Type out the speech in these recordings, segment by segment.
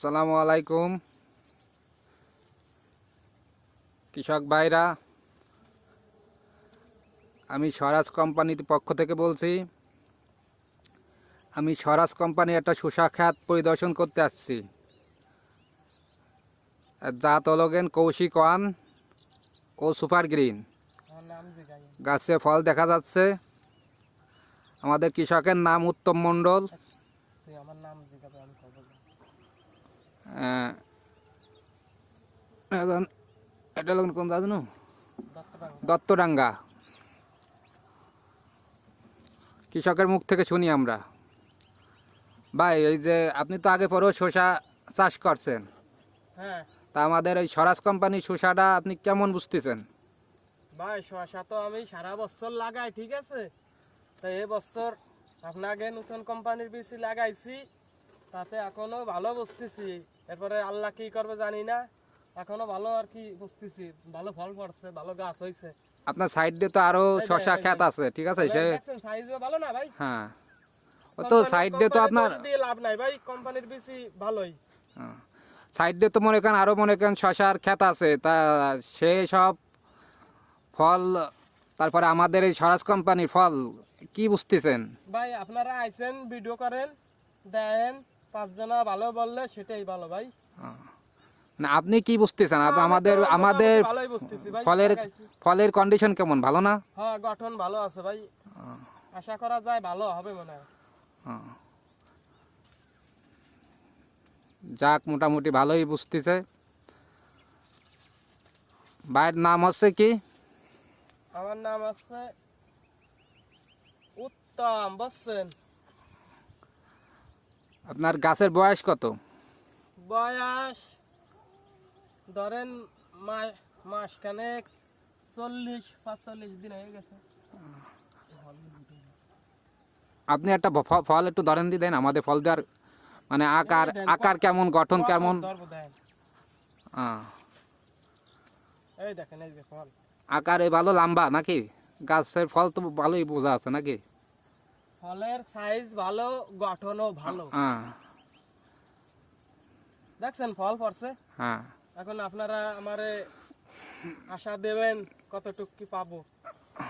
আসসালামু আলাইকুম কৃষক ভাইরা, আমি স্বরাজ কোম্পানির পক্ষ থেকে বলছি। আমি স্বরাজ কোম্পানির একটা শসা ক্ষেত পরিদর্শন করতে আসছি। জাত হলগেন কৌশিক ওয়ান ও সুপার গ্রিন। গাছে ফল দেখা যাচ্ছে। আমাদের কৃষকের নাম উত্তম মণ্ডল। এটা হলো কোন জানো? দত্তডাঙ্গা। কৃষকের মুখ থেকে শুনি আমরা। ভাই, এই যে আপনি তো আগে পরেও শসা চাষ করছেন, হ্যাঁ তা আমাদের এই স্বরাজ কোম্পানির শসাটা আপনি কেমন বুঝতেছেন? ভাই, শসা তো আমি সারা বছর লাগাই, ঠিক আছে। তো এই বছর আপনাকে নতুন কোম্পানির বীজ লাগাইছি, তাতে এখনো ভালো বুঝতেছি। এরপরে আল্লাহ কি করবে জানি না, এখনো ভালো আর কি বুঝতেছি, ভালো ফল পড়ছে, ভালো গাছ হয়েছে। আপনার সাইড দিয়ে তো আরো শসা ক্ষেত আছে, ঠিক আছে? সে সাইজও ভালো না ভাই। হ্যাঁ, ও তো সাইড দিয়ে তো আপনার দিয়ে লাভ নাই ভাই, কোম্পানির বীজ ভালোই। সাইড দিয়ে তো মনে করেন আরো মনে করেন শসার ক্ষেত আছে, তা সে সব ফল, তারপরে আমাদের এই স্বরাজ কোম্পানির ফল কি বুঝতেছেন? ভাই আপনারা আইছেন, ভিডিও করেন, দেন, পাঁচজনা ভালো বললে সেটাই ভালো ভাই। না, আপনি কি বুঝতেছেন? আমাদের আমাদের ভালোই বুঝতেছি ভাই। ফলের ফলের কন্ডিশন কেমন, ভালো না? হ্যাঁ, গঠন ভালো আছে ভাই, আশা করা যায় ভালো হবে মনে হয়। যাক, মোটামুটি ভালোই বুঝতেছে। ভাইয়ের নাম হচ্ছে কি? আমার নাম আছে উত্তম, বুঝছেন? আপনার গাছের বয়স কত? বয়স ধরেন মাসখানেক, 45 দিন হয়ে গেছে। আপনি একটা ফল একটু ধরেন দিয়ে দেন আমাদের ফল দেওয়ার, মানে আকার আকার কেমন, গঠন কেমন? এই দেখেন, এই যে ফল আকারে ভালো লম্বা নাকি? গাছের ফল তো ভালোই বোঝা আছে নাকি? ফলের সাইজ ভালো, গঠনও ভালো। দেখছেন ফল পড়ছে। হ্যাঁ, এখন আপনারা আমারে আশা দেবেন কতটুকু কি পাবো,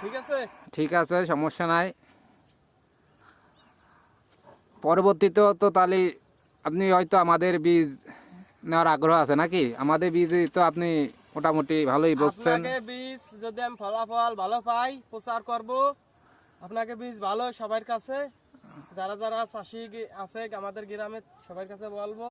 ঠিক আছে? ঠিক আছে, সমস্যা নাই। পরবর্তীতেও তো তাহলে আপনি হয়তো আমাদের বীজ নেওয়ার আগ্রহ আছে নাকি? আমাদের বীজ তো আপনি মোটামুটি ভালোই বুঝছেন। আপনাকে বীজ যদি আমি ফলাফল ভালো পাই, প্রচার করব। আপনাকে বীজ ভালো সবার কাছে, যারা যারা চাষি আছে আমাদের গ্রামে, সবার কাছে বলবো।